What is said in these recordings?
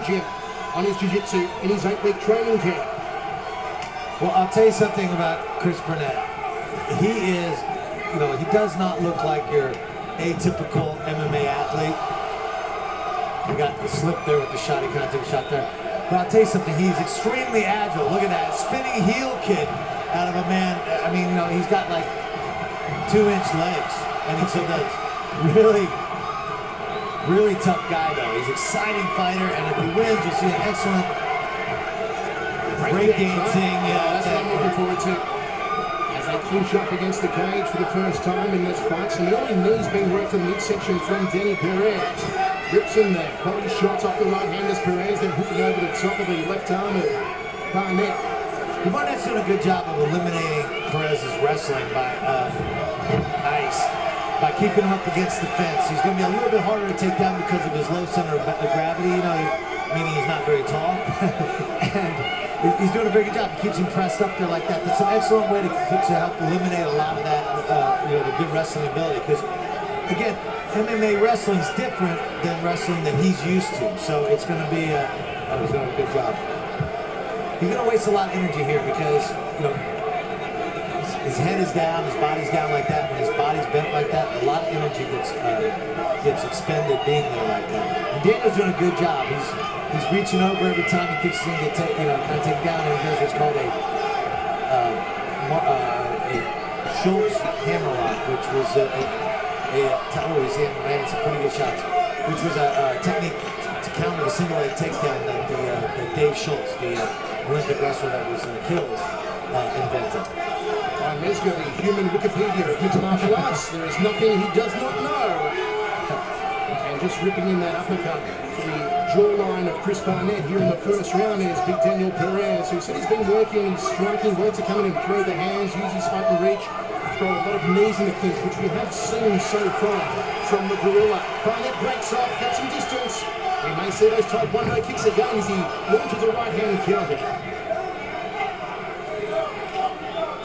gym on his jiu-jitsu in his 8-week training camp. Well, I'll tell you something about Chris Barnett. He is, you know, he does not look like your atypical MMA athlete. He got the slip there with the shot. He kind of took a shot there. But I'll tell you something, he's extremely agile. Look at that, spinning heel kick out of a man. I mean, you know, he's got like 2-inch legs, and he still does. Really tough guy though. He's an exciting fighter, and if he wins, you'll see an excellent breakdancing. Yeah, that's what I'm looking forward to. As they clinch up against the cage for the first time in this fight, some early knees being worked in the midsection from Barnett Perez. Rips in there, body shots off the right hand as Perez, then hooking over the top of the left arm of Barnett. Barnett's doing a good job of eliminating Perez's wrestling by keeping him up against the fence. He's going to be a little bit harder to take down because of his low center of gravity, you know, meaning he's not very tall. And he's doing a very good job. He keeps him pressed up there like that. That's an excellent way to help eliminate a lot of that, you know, the good wrestling ability. Because, again, MMA wrestling is different than wrestling that he's used to. So it's going to be, he's doing a good job. He's going to waste a lot of energy here because, you know, his head is down, his body's down like that. When his body's bent like that, a lot of energy gets expended being there like that. And Daniel's doing a good job. He's reaching over every time he thinks he's going to get kind of taken down, and he does what's called a Schultz hammerlock, which was it's a pretty good shot, which was a technique to counter the single leg takedown that Dave Schultz, the Olympic wrestler that was killed, invented. And there's going to be human Wikipedia of mixed martial arts. There is nothing he does not know. And just ripping in that uppercut to the jawline of Chris Barnett here in the first round is big Barnett Perez, who said he's been working and striking, work to come in and throw the hands, use his height and reach, throw a lot of knees in the clinch, which we have seen so far from the gorilla. Barnett breaks off, cuts some distance. We may see those type 1 no kicks again as he launches a right hand counter.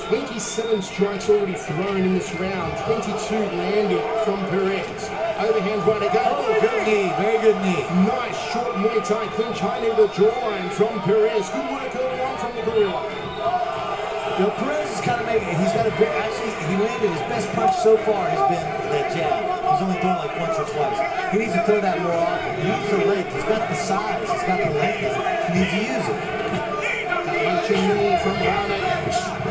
27 strikes already thrown in this round, 22 landing from Perez. Overhand right again. Oh, good knee, very good knee. Nice short Muay Thai clinch high near the jawline from Perez. Good work early on from the gorilla. You know, Perez is kind of making, he's got a very, actually, he landed his best punch so far has been that jab. He's only thrown like once or twice. He needs to throw that more often. He needs the length. He's got the size. He's got the length. He needs to use it. Punching knee from Barnett.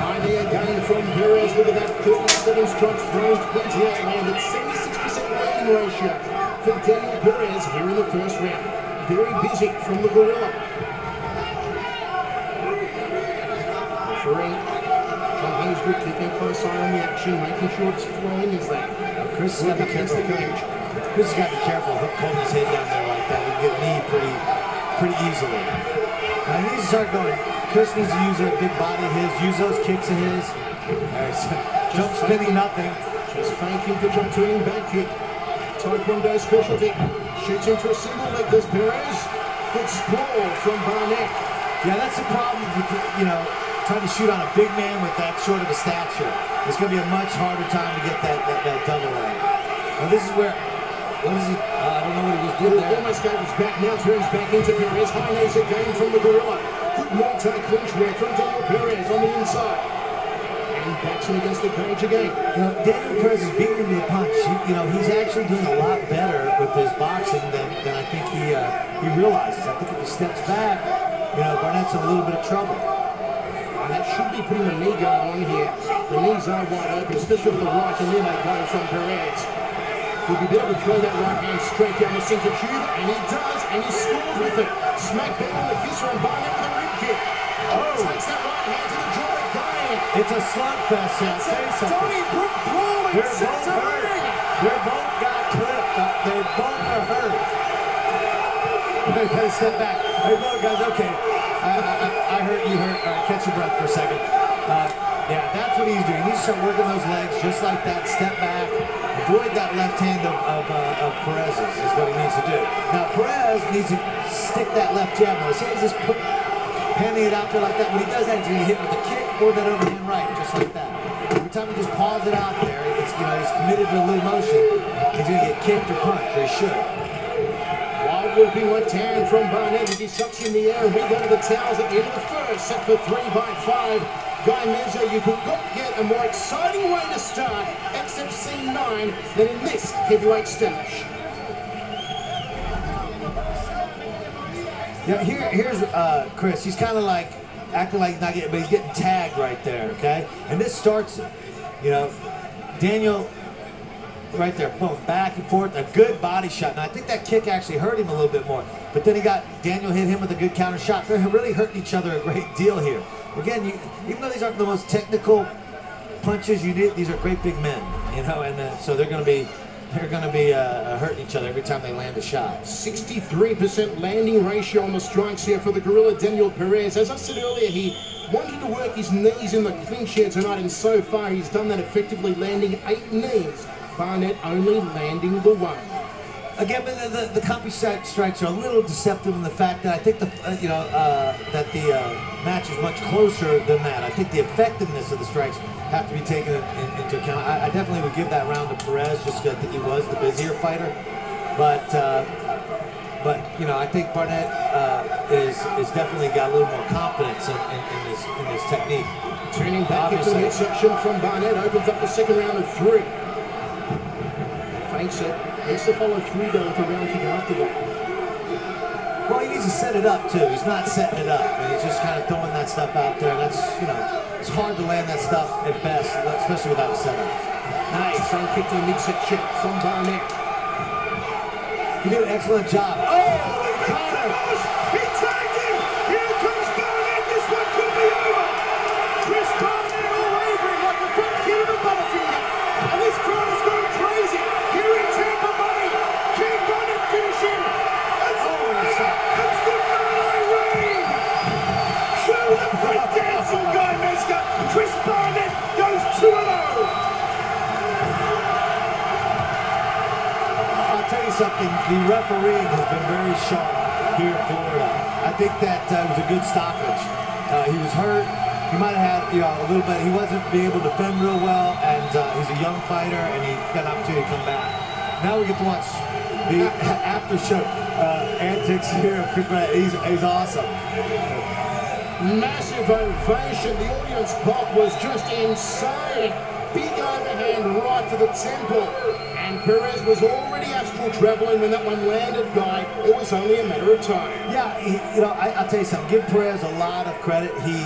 High knee again from Perez. Look at that, 37 strikes thrown, 28 landed, 76% landing ratio for Barnett Perez here in the first round. Very busy from the gorilla. Referee John Hainsbrook keeping a close eye on the action, making sure it's flowing as they Chris has got to be careful. Chris has got to be careful holding his head down there like that. He can get knee pretty easily. Now he needs to start going. Chris needs to use a big body of his, use those kicks of his. Alright, so jump spinning nothing. Just faking the jump turning back kick. Taekwondo specialty. Shoots in for a single leg, does Perez. Good sprawl from Barnett. Yeah, that's the problem with, you know, trying to shoot on a big man with that short of a stature. It's going to be a much harder time to get that double leg. Well, this is where, what is he, I don't know what he just did there. Almost gave his back, now turns back into Perez. High knees again from the gorilla. Good Muay Thai clinch work from Barnett Perez on the inside. And backs him against the cage again. You know, Barnett Perez is beating him with a punch. You know, he's actually doing a lot better with his boxing than I think he realizes. I think if he steps back, you know, Barnett's in a little bit of trouble. And that should be putting the knee guard on here. The knees are wide open, especially with the right, and then they go from Perez. He'll be able to throw that right hand straight down the center tube, and he does, and he scores with it. Smack bang on the kisser, and Barnett with a rib kick. Oh, takes that right hand to the jaw again. It's a slugfest here. I'll tell you something. Donnybrook brawling. They're both hurt. They both got clipped. They both are hurt. They gotta step back. Hey, look, guys, okay. I hurt, you hurt. All right, catch your breath for a second. Yeah, that's what he's doing. He needs to start working those legs just like that. Step back. Avoid that left hand of Perez's is what he needs to do. Now, Perez needs to stick that left jab. Now, see, he's just handing it out there like that. When he does that, he's going to hit with a kick or that overhand right, just like that. Every time he just paws it out there, it's, you know, he's committed to a little motion. He's going to get kicked or punched, or he should. Wild looping left hand from Barnett as he sucks in the air. And we go to the towels at the end of the first, set for 3 by 5. Guy Mezzo, you could not get a more exciting way to start XFC 9 than in this heavyweight stage. Yeah, here's Chris. He's kind of like acting like he's not getting, but he's getting tagged right there, okay? And this starts, you know, Daniel right there, boom, back and forth, a good body shot. Now I think that kick actually hurt him a little bit more, but then Daniel hit him with a good counter shot. They're really hurting each other a great deal here. Again, even though these aren't the most technical punches you need, these are great big men, you know, and so they're going to be hurting each other every time they land a shot. 63% landing ratio on the strikes here for the Gorilla Daniel Perez. As I said earlier, he wanted to work his knees in the clinch here tonight, and so far he's done that effectively, landing 8 knees. Barnett only landing the 1. Again, the counter strikes are a little deceptive in the fact that I think that the match is much closer than that. I think the effectiveness of the strikes have to be taken into account. I definitely would give that round to Perez just because I think he was the busier fighter. But you know, I think Barnett is definitely got a little more confidence in his technique. Turning back into the midsection from Barnett opens up the second round of 3. Fakes it. Needs to follow through though with a round kick after that. Well, he needs to set it up too. He's not setting it up, and he's just kind of throwing that stuff out there. That's, you know, it's hard to land that stuff at best, especially without a setup. Nice front kick to the midsection from Barnett. He did an excellent job. Oh, he tagged him! Here comes Barnett! This one could be over! Chris Barnett all wavering like a front kid of a butterfinger. And this crowd is going crazy here in Tampa Bay. Can Barnett finish him? It's goodbye, Ray! Show the breakdancing Guy Mezzo. Chris Barnett goes 2-0. I'll tell you something, the refereeing has been very sharp here in Florida. I think that was a good stoppage. He was hurt. He might have had, you know, a little bit. He wasn't being able to defend real well, and he's a young fighter, and he got an opportunity to come back. Now we get to watch the after show antics here of Chris Barnett. He's awesome. Massive ovation. The audience pop was just insane. Big overhand right to the temple. And Perez was already astral traveling when that one landed, Guy. It was only a matter of time. Yeah, you know, I'll tell you something. Give Perez a lot of credit. He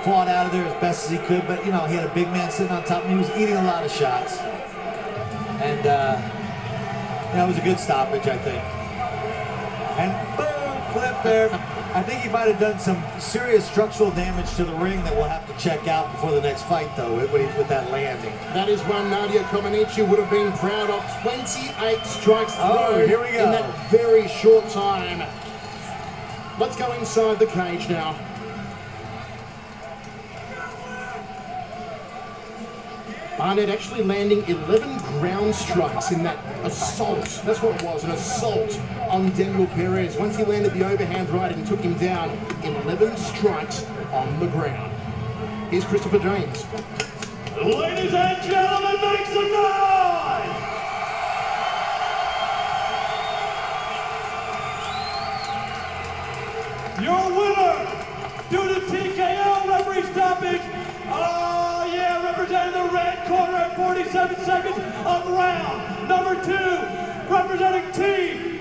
fought out of there as best as he could, but, you know, he had a big man sitting on top, and he was eating a lot of shots. And, you know, it was a good stoppage, I think. And boom, flip there. I think he might have done some serious structural damage to the ring that we'll have to check out before the next fight, though, with that landing. That is one Nadia Comaneci would have been proud of. 28 strikes thrown here we go. in that very short time. Let's go inside the cage now. Barnett actually landing 11 ground strikes in that assault. That's what it was, an assault on Daniel Perez. Once he landed the overhand right and took him down, 11 strikes on the ground. Here's Christopher James. Ladies and gentlemen, make some noise! Your winner, due to TKO referee stoppage, oh yeah, representing the red corner at 47 seconds of round number 2, representing TXFC